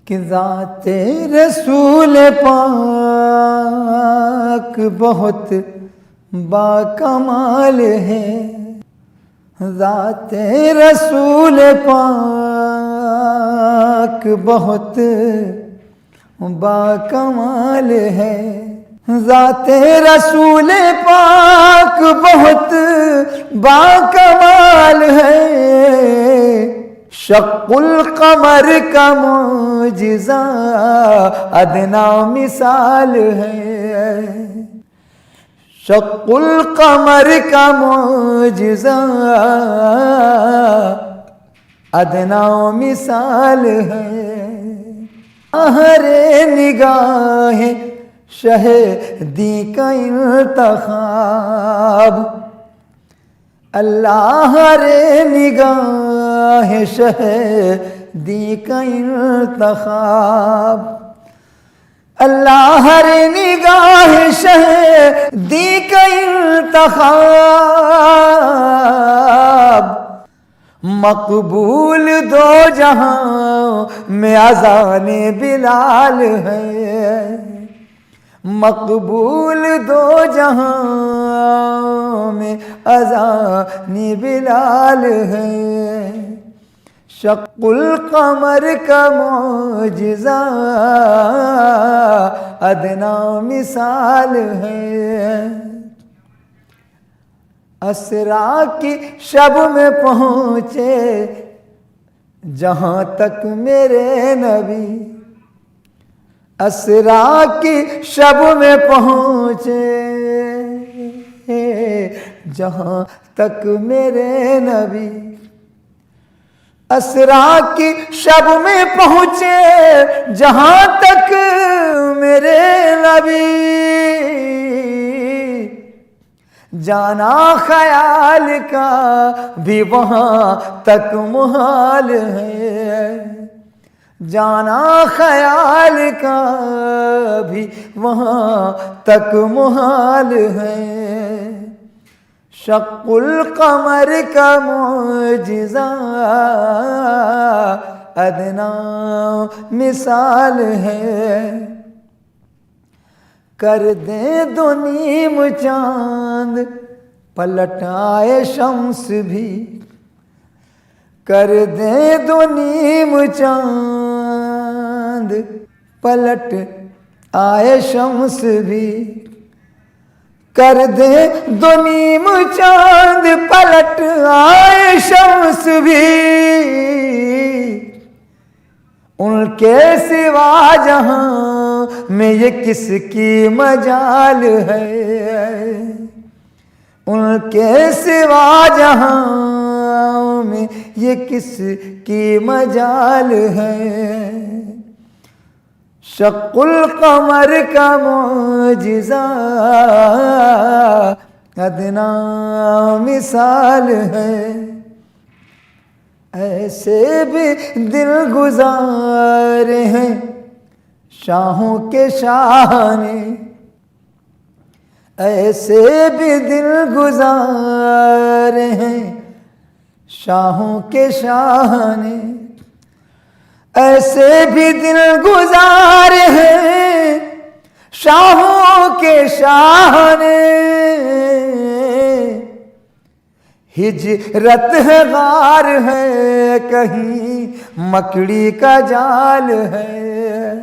کہ ذات رسول پاک بہت باکمال ہے، ذات رسول پاک بہت باکمال ہے، ذات رسول پاک بہت باکمال ہے، شق القمر کا معجزہ ادنا مثال ہے، شق القمر کا معجزہ ادنا مثال ہے، ہر نگاہ شہدی کا انتخاب، اللہ رے نگاہ شہدی کا انتخاب، اللہ رے نگاہ شہدی کا انتخاب، مقبول دو جہاں میں اذان بلال ہے، مقبول دو جہاں میں اذان بلال ہے، شق القمر کا معجزہ ادنا مثال ہے، اسرا کی شب میں پہنچے جہاں تک میرے نبی، اسرا کی شب میں پہنچے جہاں تک میرے نبی، اسرا کی شب میں پہنچے جہاں تک میرے نبی، جانا خیال کا بھی وہاں تک محال ہے، جانا خیال کا بھی وہاں تک محال ہے، شق القمر کا معجزہ ادنا مثال ہے، کر دیں دو نیم چاند پلٹ آئے شمس بھی، کر دیں دو نیم چاند پلٹ آئے شمس بھی، کر دیں دو نیم چاند پلٹ آئے شمس بھی، ان کے سوا جہاں میں یہ کس کی مجال ہے، ان کے سوا جہاں میں یہ کس کی مجال ہے، شق القمر کا معجزہ ادنا مثال ہے، ایسے بھی دل گزار ہیں شاہوں کے شاہ نے، ایسے بھی دل گزار ہیں شاہوں کے شاہ نے، ایسے بھی دل گزار ہیں شاہوں کے شاہ نے، ہجرت ہے غار ہے کہیں مکڑی کا جال ہے،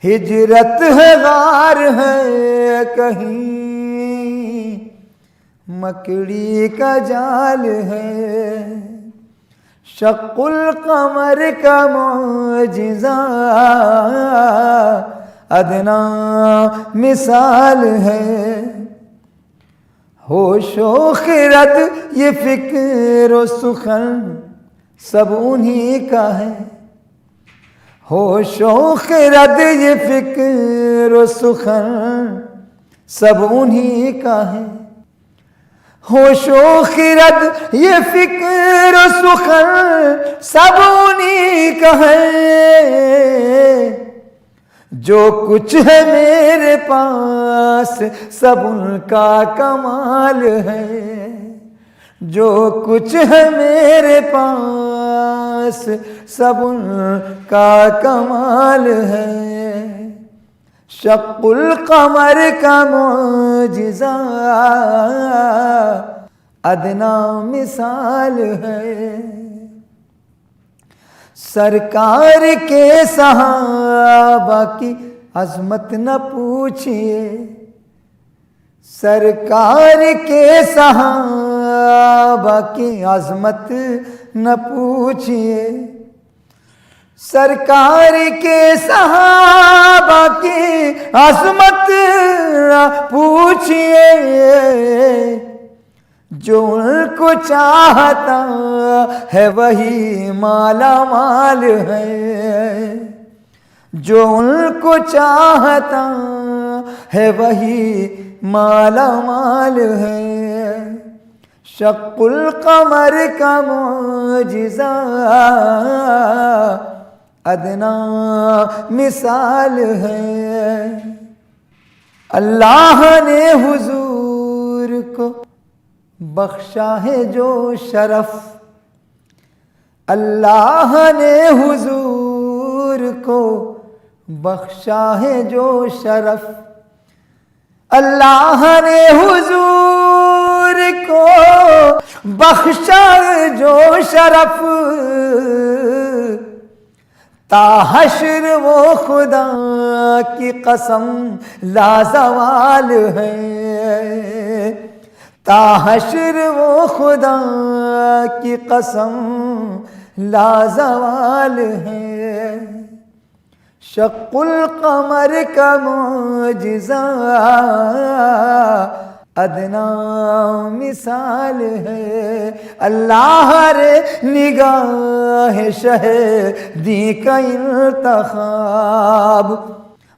ہجرت ہے غار ہے کہیں مکڑی کا جال ہے، شق القمر کا معجزہ ادنا مثال ہے، ہوش و خرد یہ فکر و سخن سب انہی کا ہے، ہوش و خرد یہ فکر و سخن سب انہی کا ہے، ہوش و خرد یہ فکر و سخن سب انہی کا ہے، جو کچھ ہے میرے پاس سب ان کا کمال ہے، جو کچھ ہے میرے پاس سب ان کا کمال ہے، شق القمر کا معجزہ ادنا مثال ہے، سرکار کے صحابہ کی عظمت نہ پوچھئے، سرکار کے صحابہ کی عظمت نہ پوچھئے، سرکار کے صحابہ کی عظمت نہ پوچھئے، جو ان کو چاہتا ہے وہی مالا مال ہے، جو ان کو چاہتا ہے وہی مالا مال ہے، شق القمر کا معجزہ ادنا مثال ہے، اللہ نے حضور کو بخشا ہے جو شرف، اللہ نے حضور کو بخشا ہے جو شرف، اللہ نے حضور کو بخشا ہے جو شرف، تا حشر وہ خدا کی قسم لازوال ہے، تا حشر وہ خدا کی قسم لازوال ہے، شق القمر کا معجزہ ادنا مثال ہے، اللہ رے نگاہ شہدی کا انتخاب،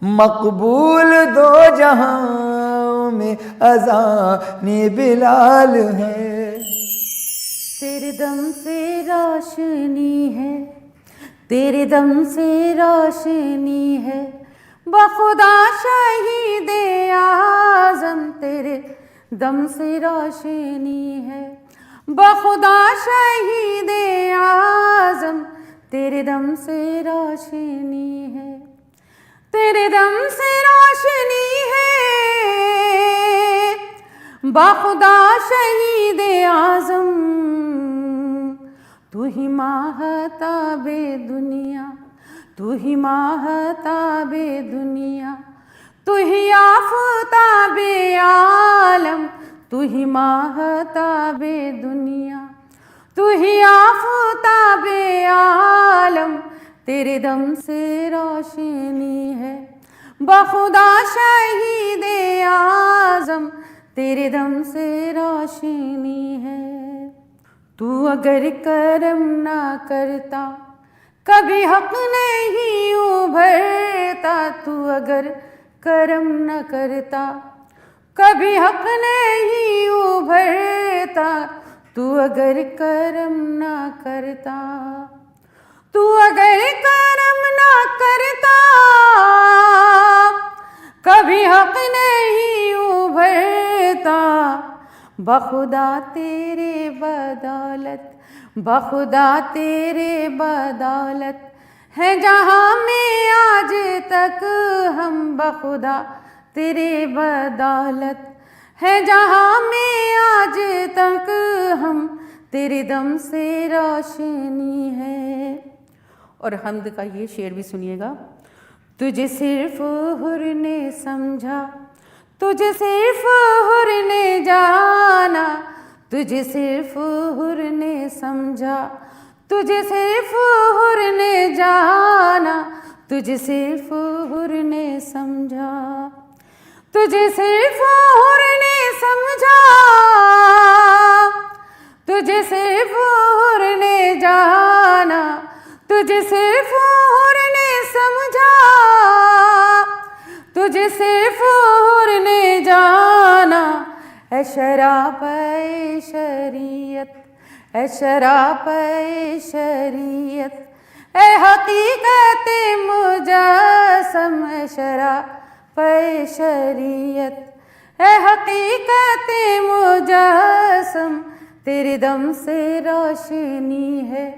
مقبول دو جہاں میں اذان بلال ہے، تیرے دم سے روشنی ہے، تیرے دم سے روشنی ہے، بخدا شہید اعظم تیرے دم سے روشنی ہے، بخدا شہید اعظم تیرے دم سے روشنی ہے، تیرے دم سے روشنی ہے، بخدا شہید اعظم، تو ہی ماہتاب دنیا، تو ہی ماہتاب دنیا، تو ہی آفتاب عالم، تو ہی ماہتاب دنیا، تو ہی آفتاب عالم، تیرے دم سے روشنی ہے، بخدا شہید اعظم تیرے دم سے روشنی ہے، تو اگر کرم نہ کرتا کبھی حق نہیں ابھرتا، تو اگر کرم نہ کرتا کبھی حق نہیں ابھرتا، تو اگر کرم نہ کرتا، تو اگر کرم نہ کرتا کبھی حق نہیں ابھرتا، بخدا تیرے بدولت، بخدا تیرے بدولت ہے جہاں میں آج تک ہم، بخدا تیرے بدولت ہے جہاں میں آج تک ہم، تیرے دم سے روشنی ہے۔ اور حمد کا یہ شعر بھی سنیے گا۔ تجھے صرف حر نے سمجھا، تجھے صرف حر نے جانا، تجھے صرف حر نے سمجھا، تجھے صرف حر نے جانا، تجھے صرف حر نے سمجھا، تجھے صرف حر نے سمجھا، تجھے صرف حر نے جانا، تجھے صرف حر نے سمجھا، تجھے صرف حر نے جانا، اے شراب شریعت، اے شراب شریعت، اے حقیقت مجسم، اے شراب شریعت، اے حقیقت مجسم، تیرے دم سے روشنی ہے،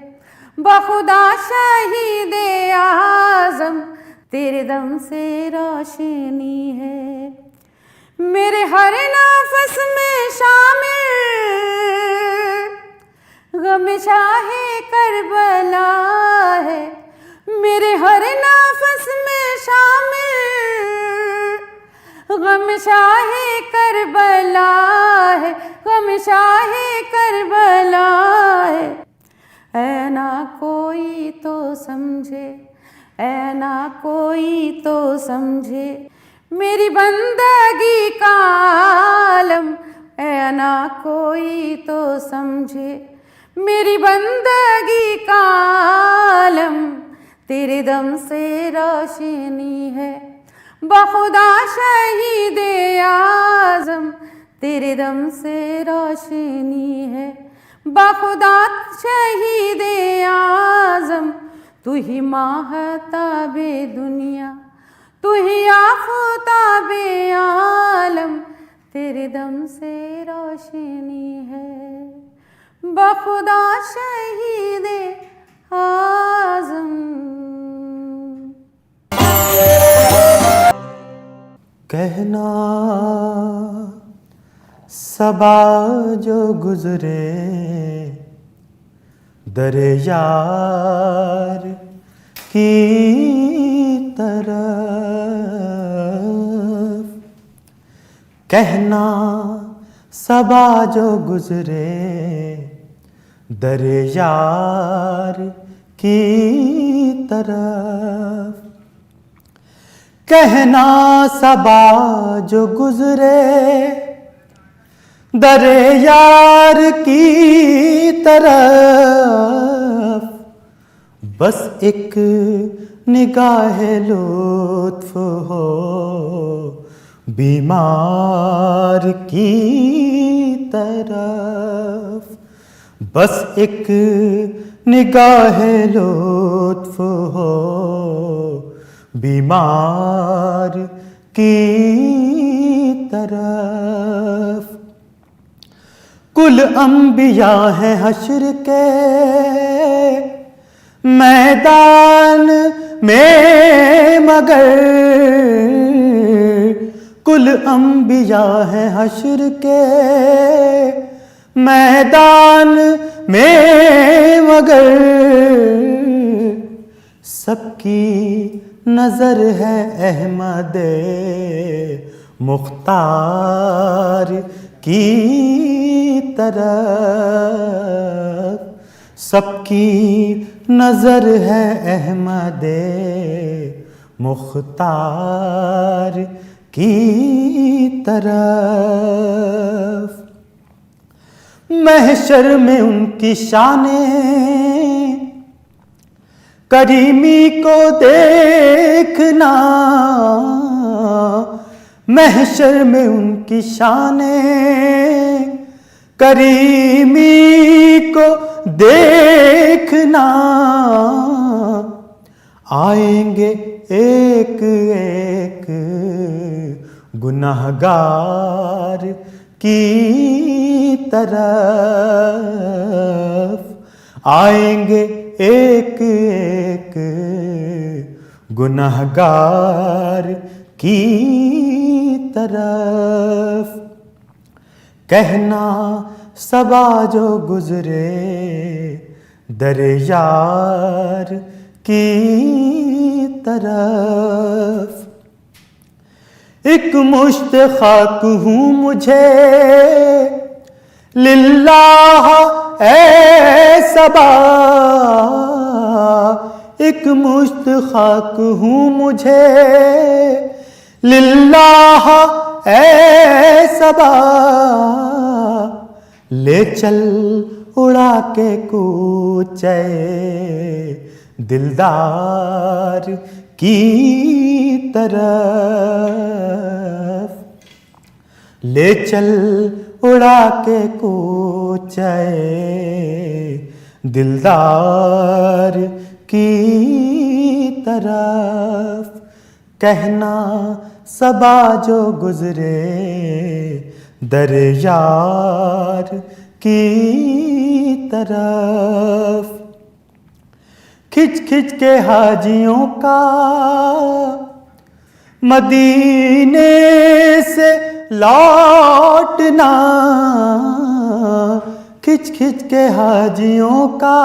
بخدا شہید اعظم تیرے دم سے روشنی ہے، میرے ہر نفس میں شامل غم شاہ کربلا ہے، میرے ہر نفس میں شامل غم شاہ کربلا ہے، غم شاہ کربلا ہے۔ اے نہ کوئی تو سمجھے، اے نہ کوئی تو سمجھے میری بندگی کا عالم، اے نہ کوئی تو سمجھے میری بندگی کا عالم، تیرے دم سے روشنی ہے، بخدا شہید اعظم تیرے دم سے روشنی ہے، بخدا شہید اعظم تو ہی ماہتاب دنیا، تو ہی آفتاب عالم، تیرے دم سے روشنی ہے، بخدا شہید اعظم۔ کہنا صبا جو گزرے در یار کی طرف، کہنا صبا جو گزرے در یار کی طرف، کہنا صبا جو گزرے در یار کی طرف، بس ایک نگاہ لطف ہو بیمار کی طرف، بس ایک نگاہ لطف ہو بیمار کی طرف، کل انبیاء ہیں حشر کے میدان میں مگر، کل انبیاء ہیں حشر کے میدان میں مگر، سب کی نظر ہے احمد مختار کی طرف، سب کی نظر ہے احمد مختار کی طرف، محشر میں ان کی شانیں کریمی کو دیکھنا، محشر میں ان کی شانیں کریمی کو دیکھنا، آئیں گے ایک ایک گنہگار کی طرف، آئیں گے ایک ایک گنہگار کی طرف، کہنا صبا جو گزرے در یار کی طرف، ایک مشت خاک ہوں مجھے للہ اے صبا، ایک مشت خاک ہوں مجھے للہ اے صبا، لے چل اڑا کے کوچے دلدار کی طرف، لے چل اڑا کے کوچے دلدار کی طرف، کہنا صبا جو گزرے در یار کی طرف، کھچ کھچ کے حاجیوں کا مدینے سے لوٹنا، کھچ کھچ کے حاجیوں کا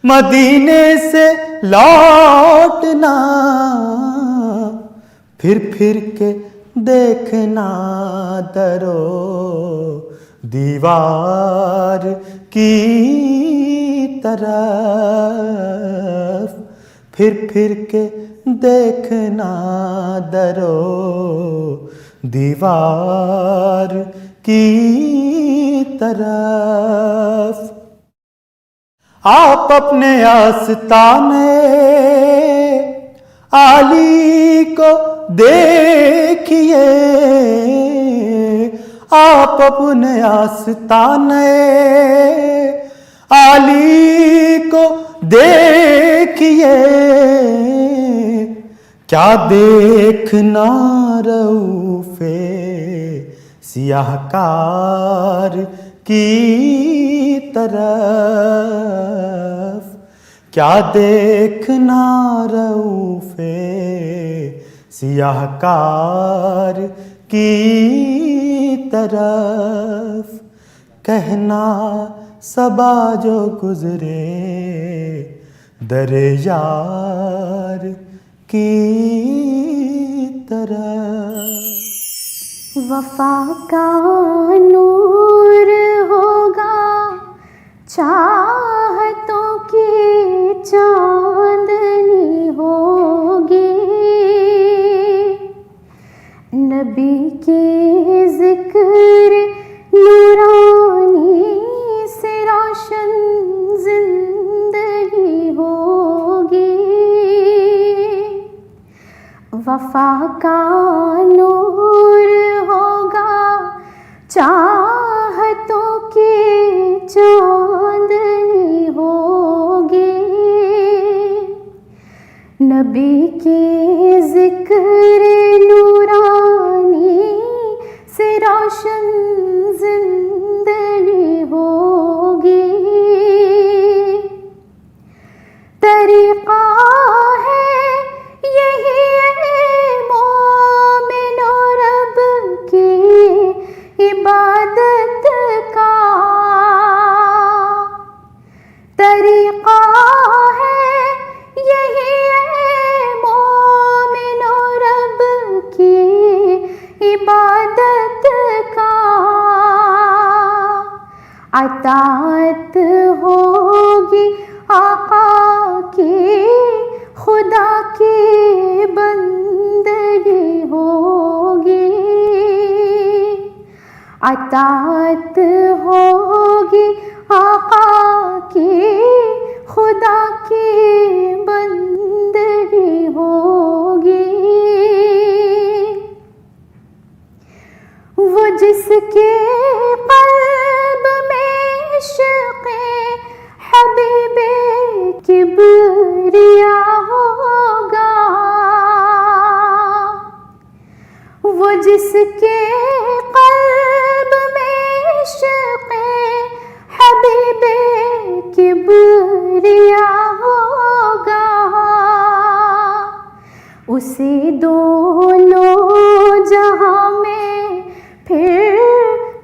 مدینے سے لوٹنا، پھر پھر کے دیکھنا درو دیوار کی طرف، پھر پھر کے دیکھنا درو دیوار کی طرف۔ آپ اپنے آستانے عالی کو دیکھیے، آپ اپنے آستانے عالی کو دیکھیے، کیا دیکھنا رؤوف سیاہ کار کی طرف، کیا دیکھنا رؤوف سیاہ کار کی طرف، کہنا صبا جو گزرے در یار کی طرف۔ وفا کا نور ہوگا چاہتوں کی چاندنی ہوگی، نبی کی ذکر نورانی سے روشن زندگی ہوگی، وفا کا نور ہوگا چاہتوں کی چاندنی ہوگی، نبی کی ذکر نورانی سے روشن زندگی ہوگی، طریقہ ہے یہی مومن و رب کی عبادت کا، طریقہ ہے یہی مومن و رب کی عبادت کا، اطاعت ہوگی آقا کی، خدا کی بندگی ہوگی، اطاعت ہوگی آقا کی، خدا کی بندگی ہوگی، وہ جس کے قلب میں عشق حبیب کبریا ہوگا، وہ جس کے قلب میں عشق حبیب کبریا ہوگا، اسے دونوں جہاں میں پھر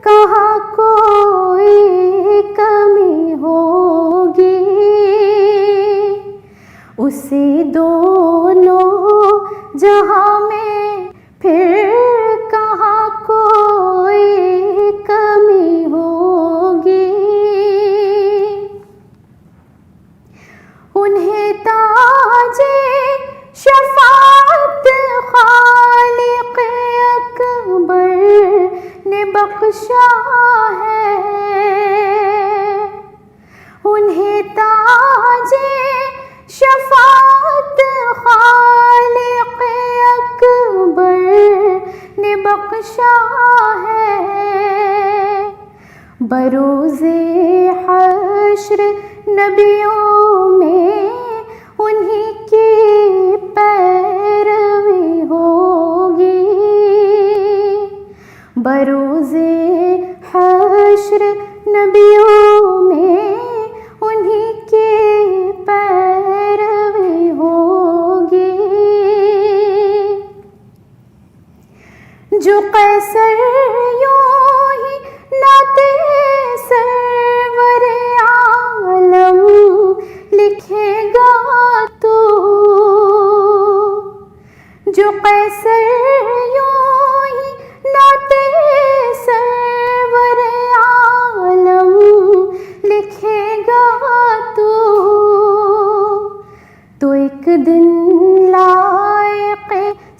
کہاں کوئی کمی ہوگی، اسے دونوں جہاں میں پھر کہاں کوئی کمی ہوگی، انہیں تاج شفاعت خالق اکبر نے بخشا ہے، انہیں تاج شفاعت خالق اکبر نے بخشا ہے، بروز حشر نبیوں میں انہی کی پیروی ہوگی، بروز حشر نبیوں میں انہی کی قیصر یوں ہی نعت سرور عالم لکھے گا تو، جو قیصر یوں ہی نعت سرور عالم لکھے گا تو ایک دن لائق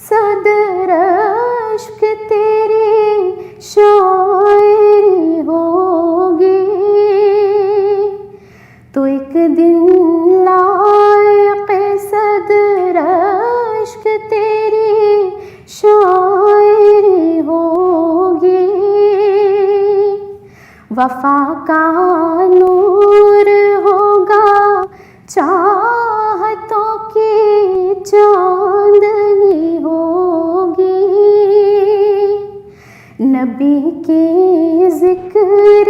صدر اشک تیری شاعری ہوگی، تو ایک دن لائق صدر اشک تیری شاعری ہوگی، وفا کا نور ہوگا چاہتوں کی چاندنی ہوگی، نبی کی ذکر